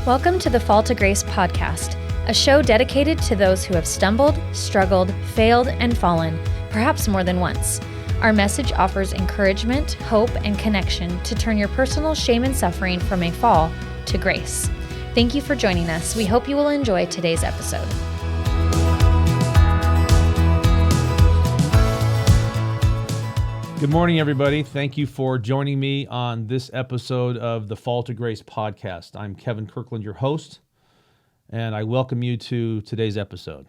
Welcome to the Fall to Grace podcast, a show dedicated to those who have stumbled, struggled, failed, and fallen, perhaps more than once. Our message offers encouragement, hope, and connection to turn your personal shame and suffering from a fall to grace. Thank you for joining us. We hope you will enjoy today's episode. Good morning, everybody. Thank you for joining me on this episode of the Fall to Grace podcast. I'm Kevin Kirkland, your host, and I welcome you to today's episode.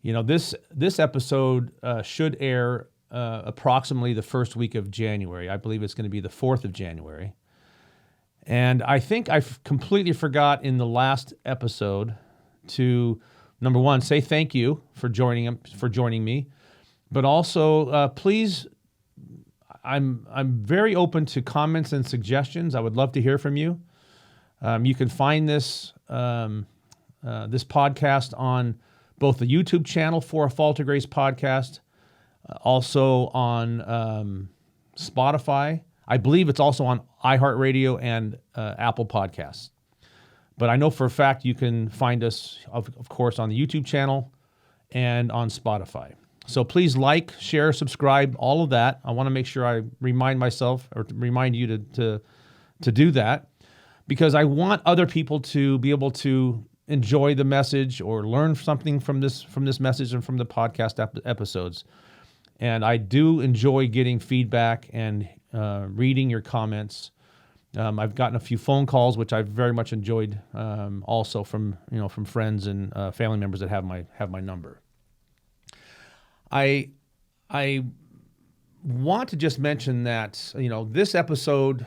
You know, this episode should air approximately the first week of January. I believe it's going to be the 4th of January. And I think I completely forgot in the last episode to, number one, say thank you for joining me. But also, please, I'm very open to comments and suggestions. I would love to hear from you. You can find this podcast on both the YouTube channel for a Fall to Grace podcast, also on Spotify. I believe it's also on iHeartRadio and Apple Podcasts. But I know for a fact you can find us, of course, on the YouTube channel and on Spotify. So please like, share, subscribe, all of that. I want to make sure I remind myself or remind you to do that, because I want other people to be able to enjoy the message or learn something from this message and from the podcast episodes. And I do enjoy getting feedback and reading your comments. I've gotten a few phone calls, which I've very much enjoyed, also from friends and family members that have my number. I want to just mention that, this episode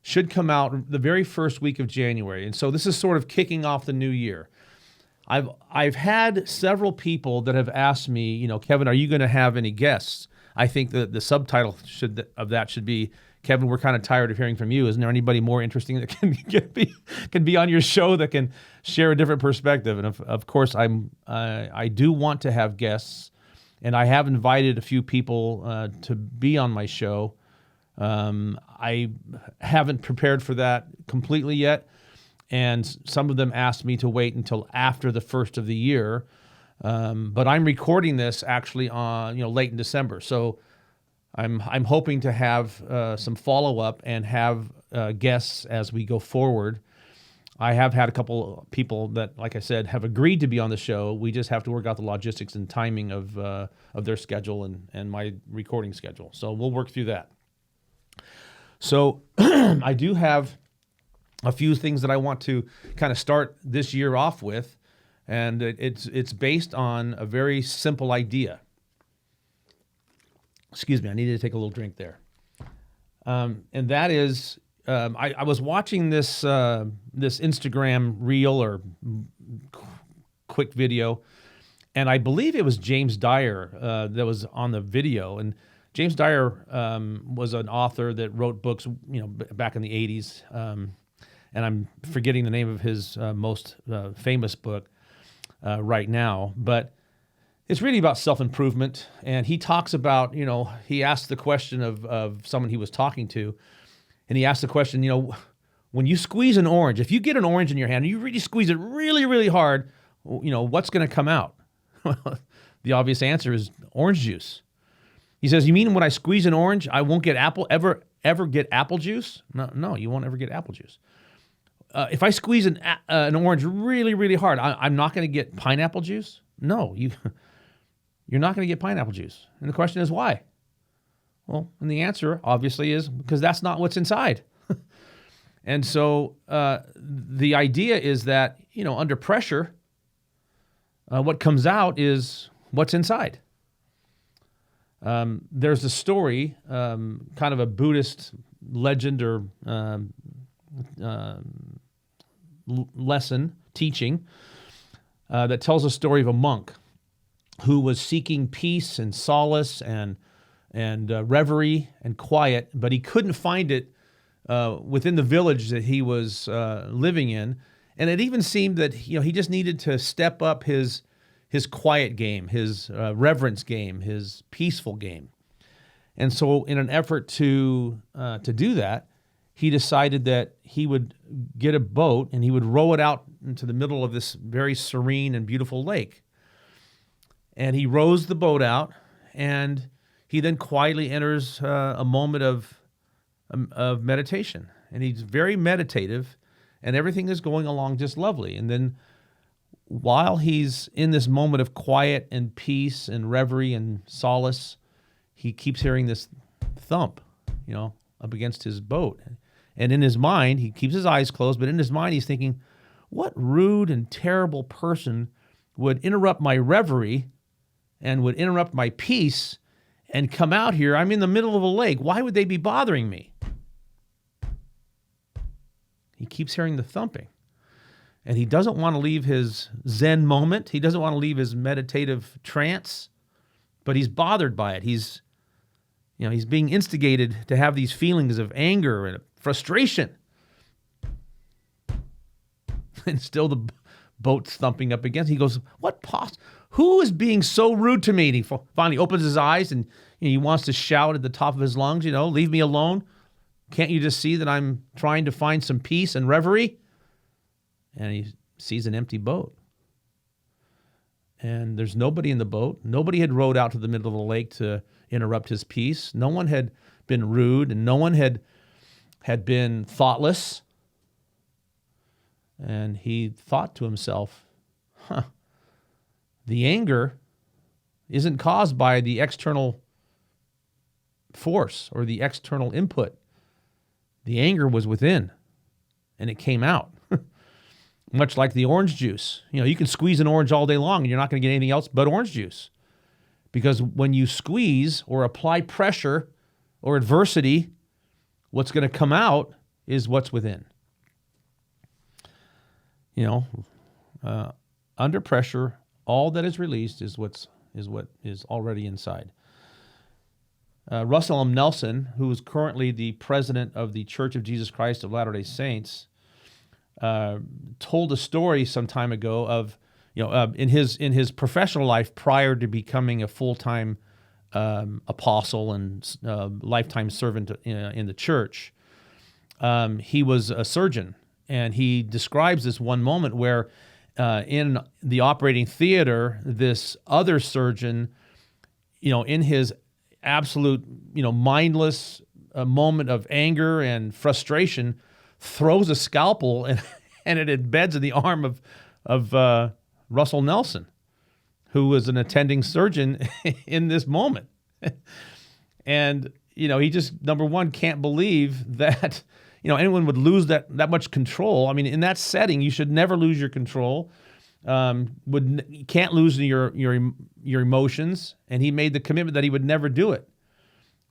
should come out the very first week of January. And so this is sort of kicking off the new year. I've had several people that have asked me, Kevin, are you going to have any guests? I think that the subtitle of that should be, Kevin, we're kind of tired of hearing from you. Isn't there anybody more interesting that can be on your show that can share a different perspective? And of course, I do want to have guests, and I have invited a few people to be on my show. I haven't prepared for that completely yet, and some of them asked me to wait until after the first of the year. But I'm recording this actually on late in December, so I'm hoping to have some follow-up and have guests as we go forward. I have had a couple people that, like I said, have agreed to be on the show. We just have to work out the logistics and timing of their schedule and my recording schedule. So we'll work through that. So I do have a few things that I want to kind of start this year off with, and it's based on a very simple idea. Excuse me, I needed to take a little drink there. And that is, I was watching this Instagram reel or quick video, and I believe it was James Dyer that was on the video. And James Dyer was an author that wrote books, back in the 80s. And I'm forgetting the name of his most famous book right now, but it's really about self-improvement. And he talks about, he asked the question of someone he was talking to, and he asked the question, when you squeeze an orange, if you get an orange in your hand and you really squeeze it really, really hard, what's going to come out? The obvious answer is orange juice. He says, you mean when I squeeze an orange, I won't get ever get apple juice? No, you won't ever get apple juice. If I squeeze an orange really, really hard, I'm not going to get pineapple juice? No, you're not going to get pineapple juice. And the question is why? Well, and the answer obviously is because that's not what's inside. And so the idea is that, under pressure, what comes out is what's inside. There's a story, kind of a Buddhist legend or lesson, teaching, that tells a story of a monk who was seeking peace and solace and reverie and quiet, but he couldn't find it within the village that he was living in. And it even seemed that he just needed to step up his quiet game, his reverence game, his peaceful game. And so in an effort to do that, he decided that he would get a boat and he would row it out into the middle of this very serene and beautiful lake. And he rows the boat out, and he then quietly enters a moment of meditation. And he's very meditative, and everything is going along just lovely. And then while he's in this moment of quiet and peace and reverie and solace, he keeps hearing this thump, up against his boat. And in his mind, he keeps his eyes closed, but in his mind he's thinking, what rude and terrible person would interrupt my reverie and would interrupt my peace and come out here? I'm in the middle of a lake. Why would they be bothering me? He keeps hearing the thumping. And he doesn't want to leave his Zen moment. He doesn't want to leave his meditative trance, but he's bothered by it. He's being instigated to have these feelings of anger and frustration. And still the boat's thumping up against. He goes, who is being so rude to me? And he finally opens his eyes and he wants to shout at the top of his lungs, leave me alone. Can't you just see that I'm trying to find some peace and reverie? And he sees an empty boat. And there's nobody in the boat. Nobody had rowed out to the middle of the lake to interrupt his peace. No one had been rude, and no one had been thoughtless. And he thought to himself, the anger isn't caused by the external force or the external input. The anger was within, and it came out. Much like the orange juice. You can squeeze an orange all day long and you're not going to get anything else but orange juice. Because when you squeeze or apply pressure or adversity, what's going to come out is what's within. Under pressure, all that is released is what is already inside. Russell M. Nelson, who is currently the president of the Church of Jesus Christ of Latter-day Saints, told a story some time ago of, in his professional life prior to becoming a full-time apostle and lifetime servant in the church. He was a surgeon, and he describes this one moment where in the operating theater, this other surgeon, in his absolute, mindless moment of anger and frustration, throws a scalpel and it embeds in the arm of Russell Nelson, who was an attending surgeon in this moment. And, he just, number one, can't believe that, anyone would lose that much control. I mean, in that setting, you should never lose your control. You can't lose your emotions. And he made the commitment that he would never do it.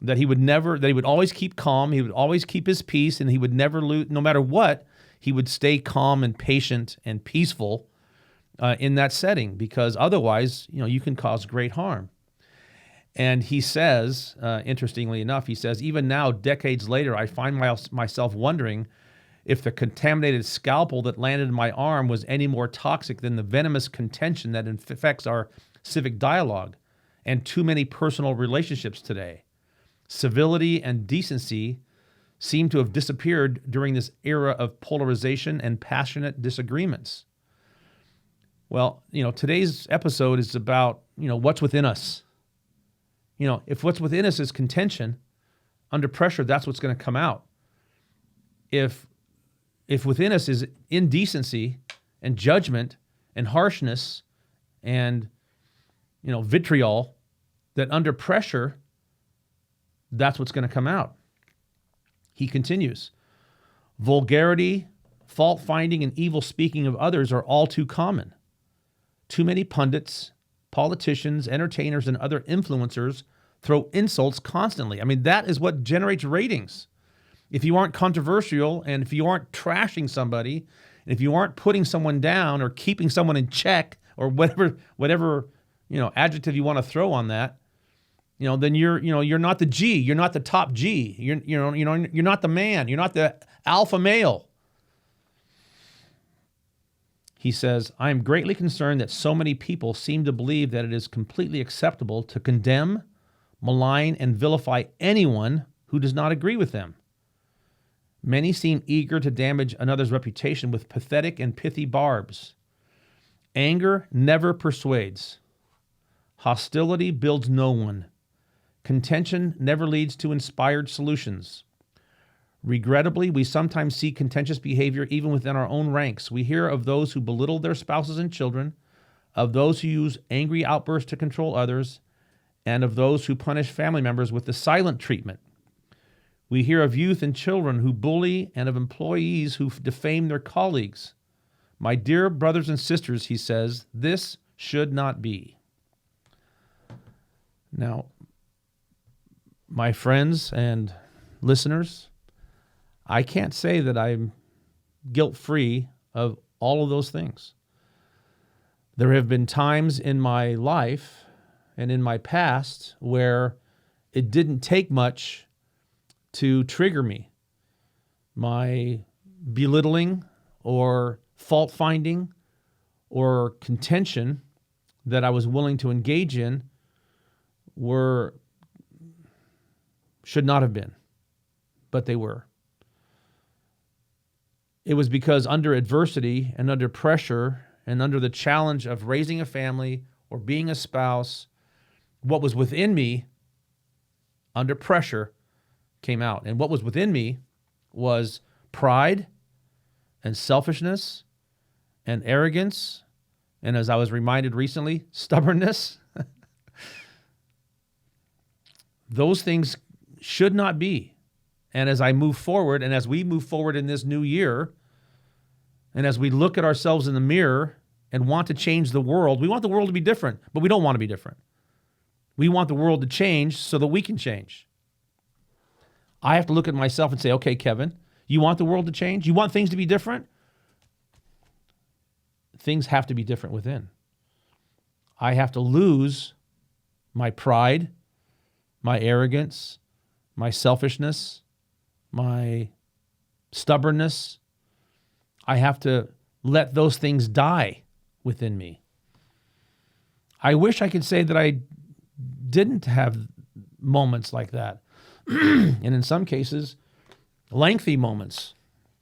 That he would always keep calm, he would always keep his peace, and he would never lose, no matter what, he would stay calm and patient and peaceful in that setting, because otherwise, you can cause great harm. And he says, interestingly enough, even now, decades later, I find myself wondering if the contaminated scalpel that landed in my arm was any more toxic than the venomous contention that infects our civic dialogue and too many personal relationships today. Civility and decency seem to have disappeared during this era of polarization and passionate disagreements. Well, today's episode is about, what's within us. If what's within us is contention, under pressure, that's what's going to come out. If within us is indecency and judgment and harshness and, vitriol, that under pressure, that's what's going to come out. He continues, vulgarity, fault-finding, and evil speaking of others are all too common. Too many pundits, politicians, entertainers, and other influencers throw insults constantly. I mean, that is what generates ratings. If you aren't controversial, and if you aren't trashing somebody, and if you aren't putting someone down or keeping someone in check, or whatever adjective you want to throw on that, then you're not the G. You're not the top G. You're not the man. You're not the alpha male. He says, I am greatly concerned that so many people seem to believe that it is completely acceptable to condemn, malign, and vilify anyone who does not agree with them. Many seem eager to damage another's reputation with pathetic and pithy barbs. Anger never persuades. Hostility builds no one. Contention never leads to inspired solutions. Regrettably, we sometimes see contentious behavior even within our own ranks. We hear of those who belittle their spouses and children, of those who use angry outbursts to control others, and of those who punish family members with the silent treatment. We hear of youth and children who bully and of employees who defame their colleagues. My dear brothers and sisters, he says, this should not be. Now, my friends and listeners, I can't say that I'm guilt-free of all of those things. There have been times in my life and in my past where it didn't take much to trigger me. My belittling or fault-finding or contention that I was willing to engage in should not have been, but they were. It was because under adversity and under pressure and under the challenge of raising a family or being a spouse, what was within me under pressure came out. And what was within me was pride and selfishness and arrogance. And as I was reminded recently, stubbornness. Those things should not be. And as I move forward, and as we move forward in this new year, and as we look at ourselves in the mirror and want to change the world, we want the world to be different, but we don't want to be different. We want the world to change so that we can change. I have to look at myself and say, okay, Kevin, you want the world to change? You want things to be different? Things have to be different within. I have to lose my pride, my arrogance, my selfishness, my stubbornness. I have to let those things die within me. I wish I could say that I didn't have moments like that. And in some cases, lengthy moments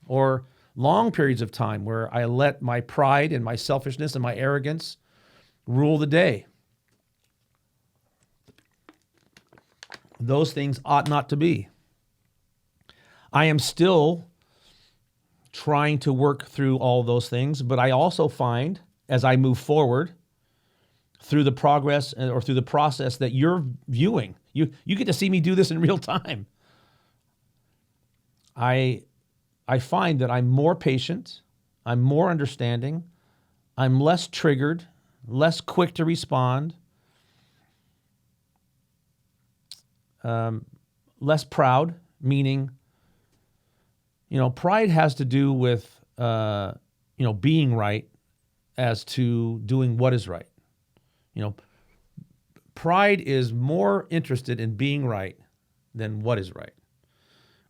or long periods of time where I let my pride and my selfishness and my arrogance rule the day. Those things ought not to be. I am still trying to work through all those things, but I also find as I move forward through the progress or through the process that you're viewing, you get to see me do this in real time. I find that I'm more patient, I'm more understanding, I'm less triggered, less quick to respond, less proud, meaning, pride has to do with, being right as to doing what is right. Pride is more interested in being right than what is right,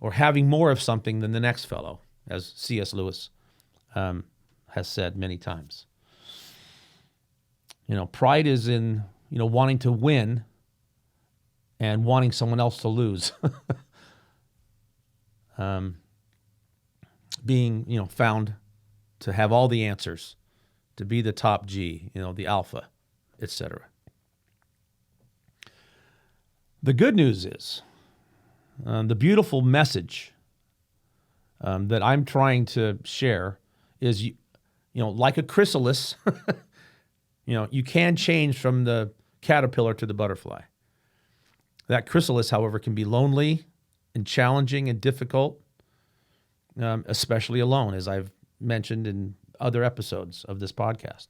or having more of something than the next fellow, as C.S. Lewis has said many times. Pride is in, wanting to win and wanting someone else to lose. Being, found to have all the answers, to be the top G, the alpha, etc. The good news is, the beautiful message that I'm trying to share is, like a chrysalis, you can change from the caterpillar to the butterfly. That chrysalis, however, can be lonely and challenging and difficult, especially alone, as I've mentioned in other episodes of this podcast.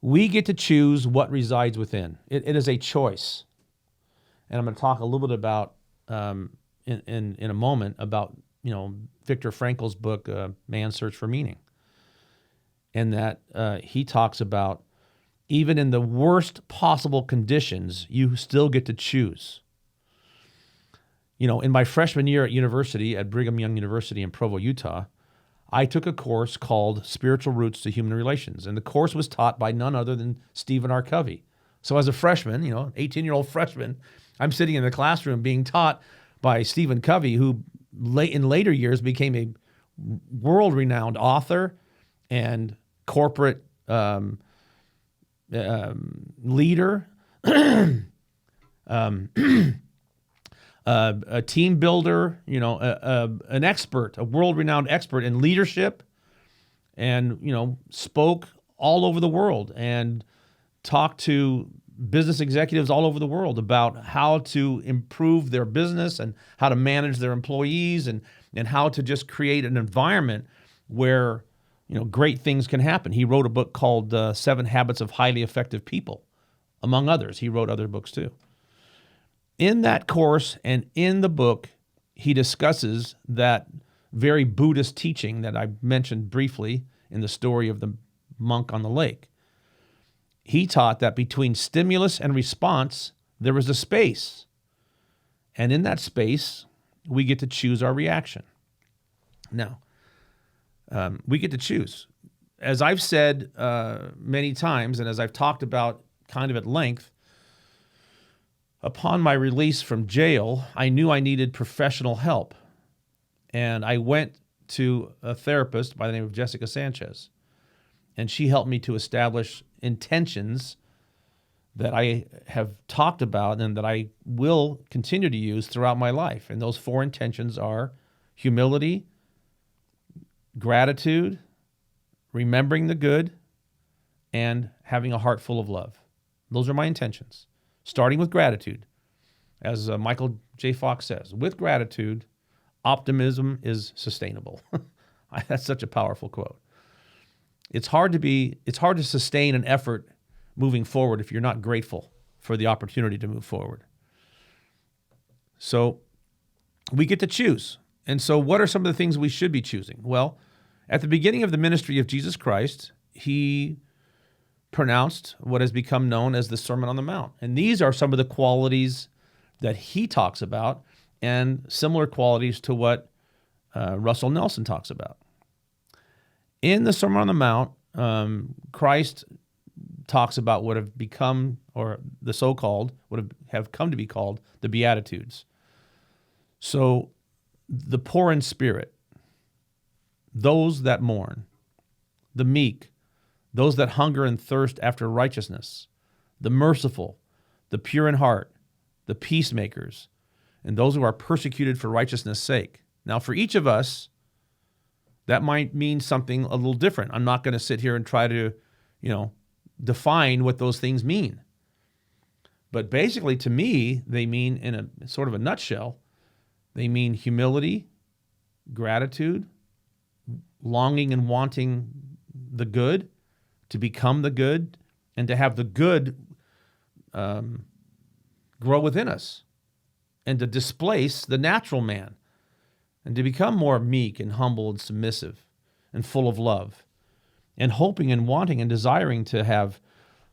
We get to choose what resides within. It is a choice. And I'm going to talk a little bit about, in a moment, about, Viktor Frankl's book, Man's Search for Meaning. And that he talks about, even in the worst possible conditions, you still get to choose. In my freshman year at university, at Brigham Young University in Provo, Utah, I took a course called Spiritual Roots to Human Relations. And the course was taught by none other than Stephen R. Covey. So as a freshman, 18-year-old freshman, I'm sitting in the classroom being taught by Stephen Covey, who in later years became a world-renowned author and corporate leader, a team builder, an expert, a world-renowned expert in leadership, and, spoke all over the world and talked to business executives all over the world about how to improve their business and how to manage their employees and how to just create an environment where, great things can happen. He wrote a book called 7 Habits of Highly Effective People, among others. He wrote other books too. In that course and in the book, he discusses that very Buddhist teaching that I mentioned briefly in the story of the monk on the lake. He taught that between stimulus and response, there was a space. And in that space, we get to choose our reaction. Now, we get to choose. As I've said many times, and as I've talked about kind of at length, upon my release from jail, I knew I needed professional help. And I went to a therapist by the name of Jessica Sanchez. And she helped me to establish intentions that I have talked about and that I will continue to use throughout my life. And those 4 intentions are humility, gratitude, remembering the good, and having a heart full of love. Those are my intentions. Starting with gratitude. As Michael J. Fox says, with gratitude, optimism is sustainable. That's such a powerful quote. It's hard to sustain an effort moving forward if you're not grateful for the opportunity to move forward. So we get to choose. And so what are some of the things we should be choosing? Well, at the beginning of the ministry of Jesus Christ, he pronounced what has become known as the Sermon on the Mount. And these are some of the qualities that he talks about and similar qualities to what Russell Nelson talks about. In the Sermon on the Mount, Christ talks about what have become, or the so-called, what have come to be called, the Beatitudes. So the poor in spirit, those that mourn, the meek, those that hunger and thirst after righteousness, the merciful, the pure in heart, the peacemakers, and those who are persecuted for righteousness' sake. Now, for each of us, that might mean something a little different. I'm not going to sit here and try to, define what those things mean. But basically, to me, they mean, in a sort of a nutshell, they mean humility, gratitude, longing and wanting the good, to become the good, and to have the good grow within us, and to displace the natural man, and to become more meek and humble and submissive and full of love, and hoping and wanting and desiring to have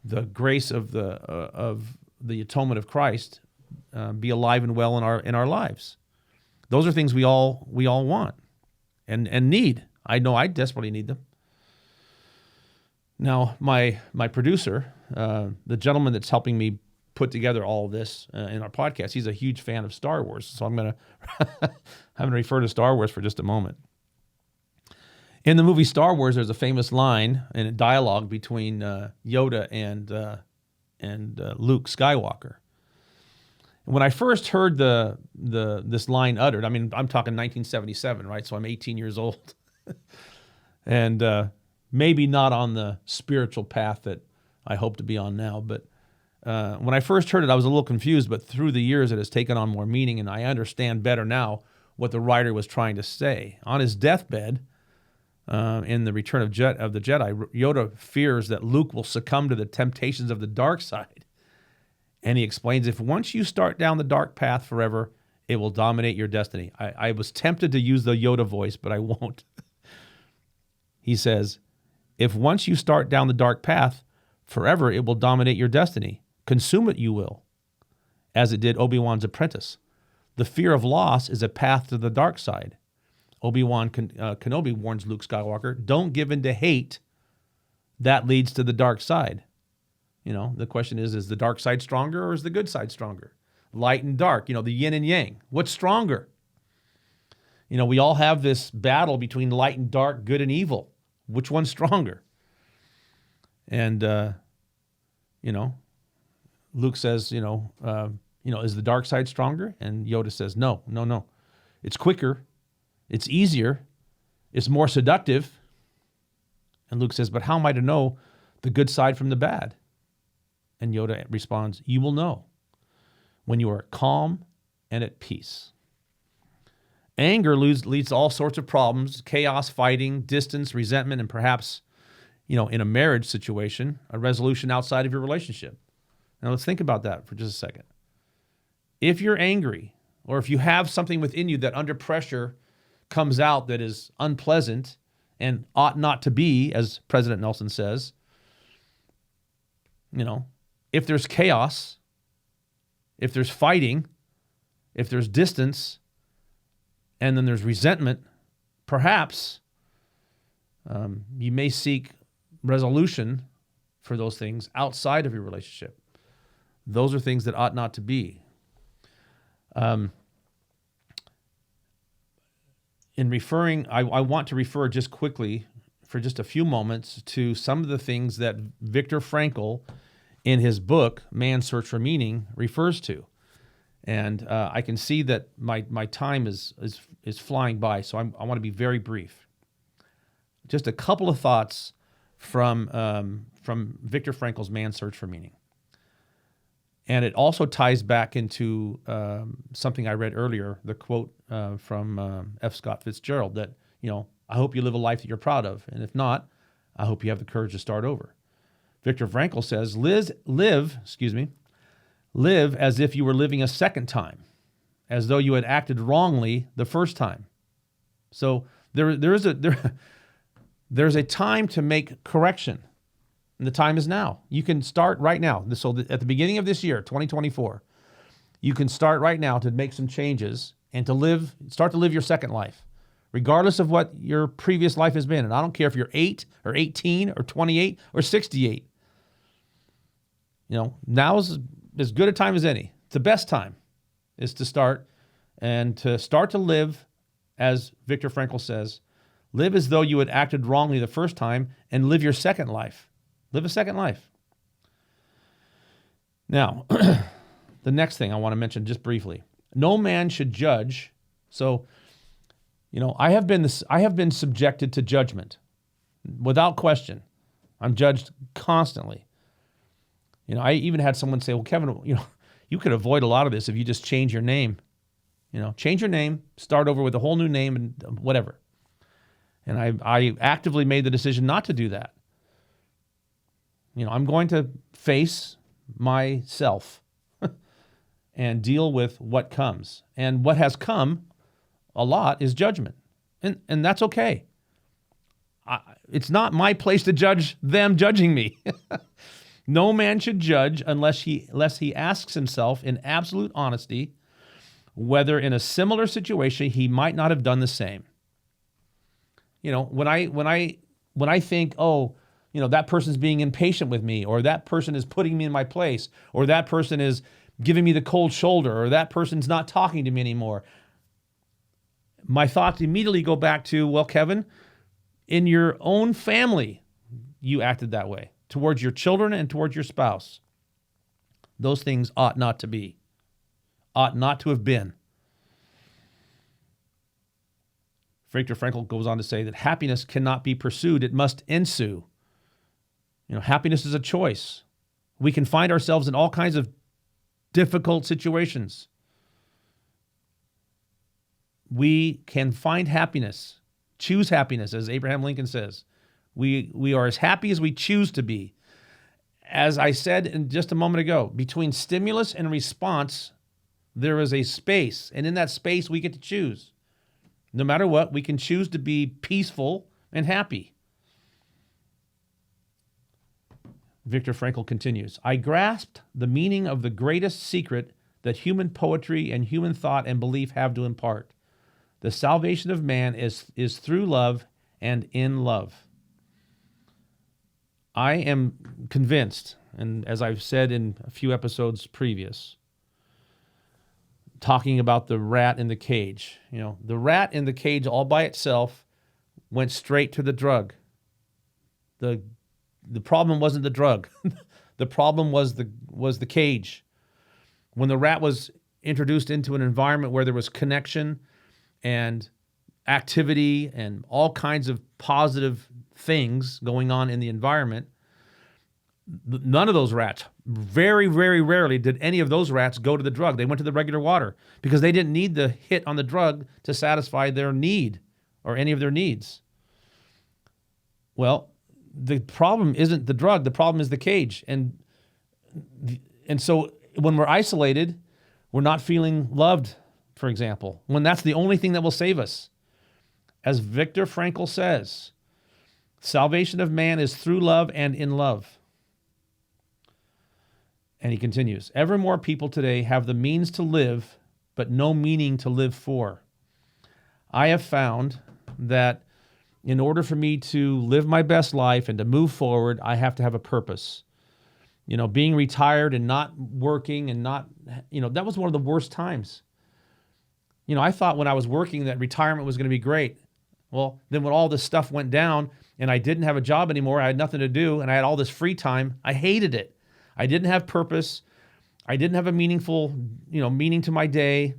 the grace of the atonement of Christ be alive and well in our lives. Those are things we all want and need. I know I desperately need them. Now, my producer, the gentleman that's helping me put together all of this in our podcast, he's a huge fan of Star Wars, so I'm going to refer to Star Wars for just a moment. In the movie Star Wars, there's a famous line and a dialogue between Yoda and Luke Skywalker. When I first heard this line uttered, I mean, I'm talking 1977, right? So I'm 18 years old, and maybe not on the spiritual path that I hope to be on now, but when I first heard it, I was a little confused, but through the years, it has taken on more meaning, and I understand better now what the writer was trying to say. On his deathbed, in the Return of the Jedi, Yoda fears that Luke will succumb to the temptations of the dark side. And he explains, if once you start down the dark path forever, it will dominate your destiny. I was tempted to use the Yoda voice, but I won't. He says, if once you start down the dark path forever, it will dominate your destiny. Consume it you will, as it did Obi-Wan's apprentice. The fear of loss is a path to the dark side. Obi-Wan Kenobi warns Luke Skywalker, don't give in to hate. That leads to the dark side. The question is the dark side stronger or is the good side stronger? light and dark, the yin and yang. What's stronger? We all have this battle between light and dark, good and evil. Which one's stronger? And, Luke says, is the dark side stronger? And Yoda says, no. It's quicker. It's easier. It's more seductive. And Luke says, but how am I to know the good side from the bad? And Yoda responds, you will know when you are calm and at peace. Anger leads to all sorts of problems, chaos, fighting, distance, resentment, and perhaps, in a marriage situation, a resolution outside of your relationship. Now let's think about that for just a second. If you're angry, or if you have something within you that under pressure comes out that is unpleasant and ought not to be, as President Nelson says, if there's chaos, if there's fighting, if there's distance, and then there's resentment, perhaps you may seek resolution for those things outside of your relationship. Those are things that ought not to be. In referring, I want to refer just quickly for just a few moments to some of the things that Viktor Frankl in his book, Man's Search for Meaning, refers to. And I can see that my time is flying by, so I want to be very brief. Just a couple of thoughts from Viktor Frankl's Man's Search for Meaning. And it also ties back into something I read earlier, the quote from F. Scott Fitzgerald that, I hope you live a life that you're proud of. And if not, I hope you have the courage to start over. Viktor Frankl says, live as if you were living a second time, as though you had acted wrongly the first time. So there's a time to make correction, and the time is now. You can start right now. So at the beginning of this year, 2024, you can start right now to make some changes and start to live your second life, regardless of what your previous life has been. And I don't care if you're 8 or 18 or 28 or 68. Now is as good a time as any. It's the best time is to start to live, as Viktor Frankl says, live as though you had acted wrongly the first time and live your second life. Live a second life. Now, the next thing I want to mention just briefly, no man should judge. So, I have been subjected to judgment without question. I'm judged constantly. I even had someone say, well, Kevin, you could avoid a lot of this if you just change your name. Change your name, start over with a whole new name and whatever. And I actively made the decision not to do that. I'm going to face myself and deal with what comes. And what has come a lot is judgment. And that's okay. It's not my place to judge them judging me. No man should judge unless he asks himself in absolute honesty whether in a similar situation he might not have done the same. When I think, that person's being impatient with me, or that person is putting me in my place, or that person is giving me the cold shoulder, or that person's not talking to me anymore, my thoughts immediately go back to, well, Kevin, in your own family, you acted that way towards your children and towards your spouse. Those things ought not to be, ought not to have been. Viktor Frankl goes on to say that happiness cannot be pursued, it must ensue. Happiness is a choice. We can find ourselves in all kinds of difficult situations. We can find happiness, choose happiness, as Abraham Lincoln says. We are as happy as we choose to be. As I said in just a moment ago, between stimulus and response, there is a space, and in that space we get to choose. No matter what, we can choose to be peaceful and happy. Viktor Frankl continues, I grasped the meaning of the greatest secret that human poetry and human thought and belief have to impart. The salvation of man is through love and in love. I am convinced, and as I've said in a few episodes previous, talking about the rat in the cage. The rat in the cage all by itself went straight to the drug. The problem wasn't the drug. The problem was the cage. When the rat was introduced into an environment where there was connection and activity and all kinds of positive things going on in the environment, none of those rats, very, very rarely did any of those rats go to the drug. They went to the regular water because they didn't need the hit on the drug to satisfy their need or any of their needs. Well, the problem isn't the drug. The problem is the cage. And so when we're isolated, we're not feeling loved, for example, when that's the only thing that will save us. As Viktor Frankl says, salvation of man is through love and in love. And he continues, ever more people today have the means to live, but no meaning to live for. I have found that in order for me to live my best life and to move forward, I have to have a purpose. Being retired and not working and not, that was one of the worst times. I thought when I was working that retirement was going to be great. Well, then when all this stuff went down and I didn't have a job anymore, I had nothing to do, and I had all this free time, I hated it. I didn't have purpose. I didn't have a meaningful, meaning to my day.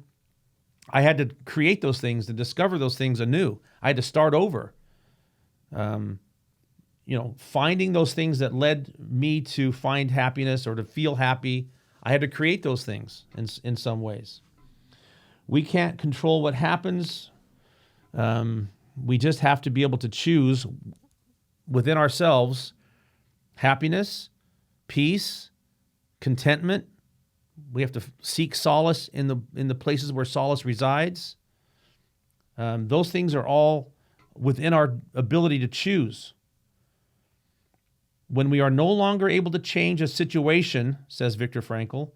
I had to create those things, to discover those things anew. I had to start over. Finding those things that led me to find happiness or to feel happy, I had to create those things in some ways. We can't control what happens. We just have to be able to choose within ourselves happiness, peace, contentment. We have to seek solace in the places where solace resides. Those things are all within our ability to choose. When we are no longer able to change a situation, says Viktor Frankl,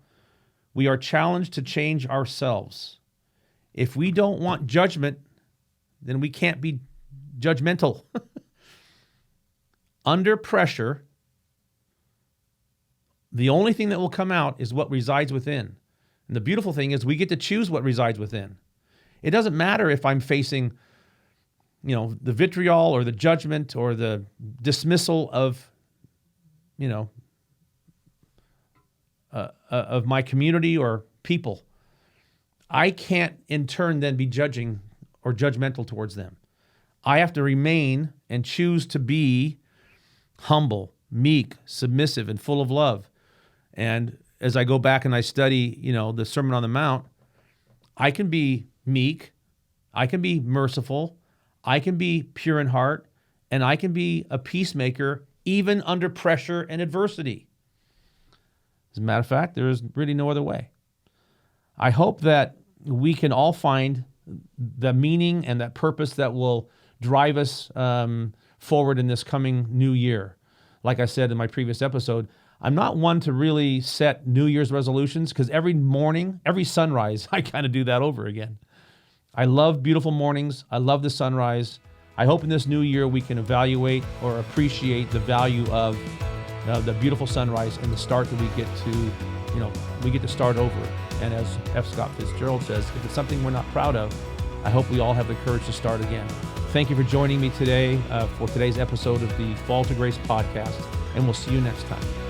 we are challenged to change ourselves. If we don't want judgment, then we can't be judgmental. Under pressure, the only thing that will come out is what resides within. And the beautiful thing is we get to choose what resides within. It doesn't matter if I'm facing, the vitriol or the judgment or the dismissal of, of my community or people. I can't in turn then be judging or judgmental towards them. I have to remain and choose to be humble, meek, submissive, and full of love. And as I go back and I study, the Sermon on the Mount, I can be meek, I can be merciful, I can be pure in heart, and I can be a peacemaker even under pressure and adversity. As a matter of fact, there is really no other way. I hope that we can all find the meaning and that purpose that will drive us forward in this coming new year. Like I said in my previous episode, I'm not one to really set New Year's resolutions because every morning, every sunrise, I kind of do that over again. I love beautiful mornings. I love the sunrise. I hope in this new year we can evaluate or appreciate the value of the beautiful sunrise and the start that we get to start over. And as F. Scott Fitzgerald says, if it's something we're not proud of, I hope we all have the courage to start again. Thank you for joining me today for today's episode of the Fall to Grace podcast, and we'll see you next time.